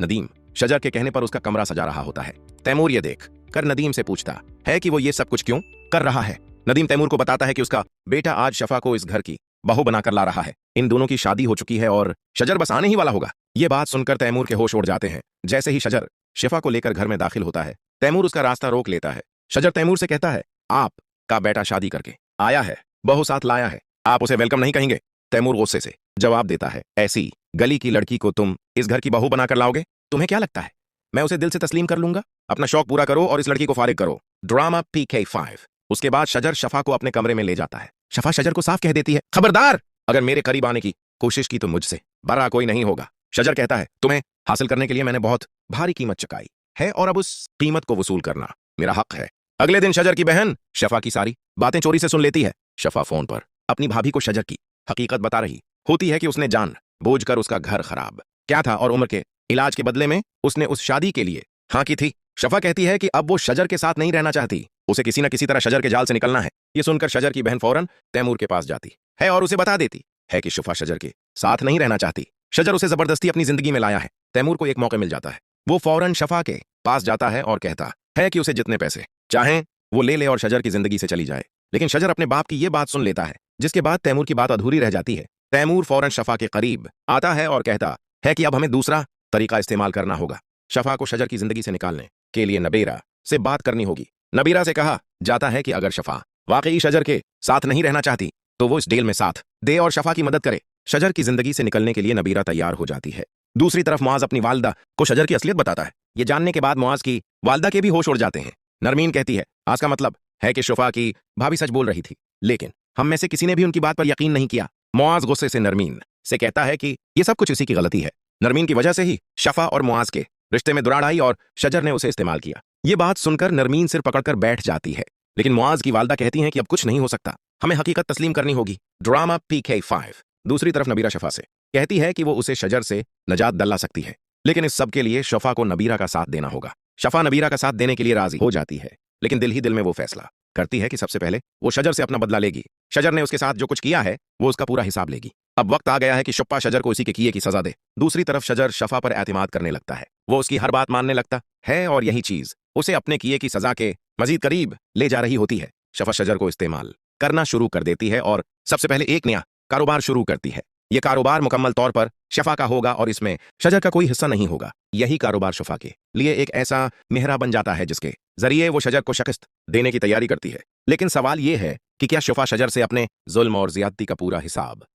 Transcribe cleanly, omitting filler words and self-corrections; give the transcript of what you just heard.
नदीम शजर के कहने पर उसका कमरा सजा रहा होता है। तैमूर ये देख कर नदीम से पूछता है कि वो ये सब कुछ क्यों कर रहा है। नदीम तैमूर को बताता है कि उसका बेटा आज शफा को इस घर की बहू बनाकर ला रहा है। इन दोनों की शादी हो चुकी है और शजर बस आने ही वाला होगा। ये बात सुनकर तैमूर के होश उड़ जाते हैं। जैसे ही शजर शफा को लेकर घर में दाखिल होता है, तैमूर उसका रास्ता रोक लेता है। शजर तैमूर से कहता है, आप का बेटा शादी करके आया है, बहू साथ लाया है, आप उसे वेलकम नहीं कहेंगे? तैमूर गुस्से से जवाब देता है, ऐसी गली की लड़की को तुम इस घर की बहू बनाकर लाओगे? तुम्हें क्या लगता है मैं उसे दिल से तस्लीम कर लूंगा? अपना शौक पूरा करो और इस लड़की को फारिग करो। Drama PK5। उसके बाद शजर शफा को अपने कमरे में ले जाता है। शफा शजर को साफ कह देती है, खबरदार, अगर मेरे करीब आने की कोशिश की तो मुझसे बड़ा कोई नहीं होगा। शजर कहता है, तुम्हें हासिल करने के लिए मैंने बहुत भारी कीमत चुकाई है और अब उस कीमत को वसूल करना मेरा हक है। अगले दिन शजर की बहन शफा की सारी बातें चोरी से सुन लेती है। शफा फोन पर अपनी भाभी को शजर की हकीकत बता रही होती है कि उसने जान बूझकर उसका घर खराब क्या था और उम्र के इलाज के बदले में उसने उस शादी के लिए हाँ की थी। शफा कहती है कि अब वो शजर के साथ नहीं रहना चाहती, उसे किसी न किसी तरह शजर के जाल से निकलना है। ये सुनकर शजर की बहन फौरन तैमूर के पास जाती है और उसे बता देती है कि शफा शजर के साथ नहीं रहना चाहती। शजर उसे जबरदस्ती अपनी जिंदगी में लाया है। तैमूर को एक मौका मिल जाता है। वो फौरन शफा के पास जाता है और कहता है कि उसे जितने पैसे चाहें वो ले ले और शजर की जिंदगी से चली जाए। लेकिन शजर अपने बाप की ये बात सुन लेता है, जिसके बाद तैमूर की बात अधूरी रह जाती है। तैमूर फौरन शफा के करीब आता है और कहता है कि अब हमें दूसरा तरीका इस्तेमाल करना होगा। शफा को शजर की जिंदगी से निकालने के लिए नबीरा से बात करनी होगी। नबीरा से कहा जाता है कि अगर शफा वाकई शजर के साथ नहीं रहना चाहती तो वो इस डील में साथ दे और शफा की मदद करे। शजर की जिंदगी से निकलने के लिए नबीरा तैयार हो जाती है। दूसरी तरफ मुआज अपनी वालदा को शजर की असलियत बताता है। ये जानने के बाद मुआज की वालदा के भी होश उड़ जाते हैं। नरमीन कहती है, आज का मतलब है कि शफा की भाभी सच बोल रही थी, लेकिन हम में से किसी ने भी उनकी बात पर यकीन नहीं किया। मुआज गुस्से से नरमीन से कहता है कि ये सब कुछ उसी की गलती है। नरमीन की वजह से ही शफा और मुआज के रिश्ते में दरार आई और शजर ने उसे इस्तेमाल किया। ये बात सुनकर नरमीन सिर पकड़कर बैठ जाती है, लेकिन मुआज की वालदा कहती हैं कि अब कुछ नहीं हो सकता, हमें हकीकत तस्लीम करनी होगी। Drama PK5। दूसरी तरफ नबीरा शफा से कहती है कि वो उसे शजर से नजात दिला सकती है, लेकिन इस सब के लिए शफा को नबीरा का साथ देना होगा। शफा नबीरा का साथ देने के लिए राजी हो जाती है, लेकिन दिल ही दिल में वो फैसला करती है कि सबसे पहले वो शजर से अपना बदला लेगी। शजर ने उसके साथ जो कुछ किया है वो उसका पूरा हिसाब लेगी। अब वक्त आ गया है कि शप्पा शजर को इसी के किए की सजा दे। दूसरी तरफ शजर शफा पर एतमाद करने लगता है। वो उसकी हर बात मानने लगता है और यही चीज उसे अपने किए की सजा के मजीद करीब ले जा रही होती है। शफा शजर को इस्तेमाल करना शुरू कर देती है और सबसे पहले एक नया कारोबार शुरू करती है। यह कारोबार मुकम्मल तौर पर शफा का होगा और इसमें शजर का कोई हिस्सा नहीं होगा। यही कारोबार शफा के लिए एक ऐसा मेहरा बन जाता है जिसके जरिए वो शजर को शिकस्त देने की तैयारी करती है। लेकिन सवाल यह है कि क्या शफा शजर से अपने जुल्म और ज्यादती का पूरा हिसाब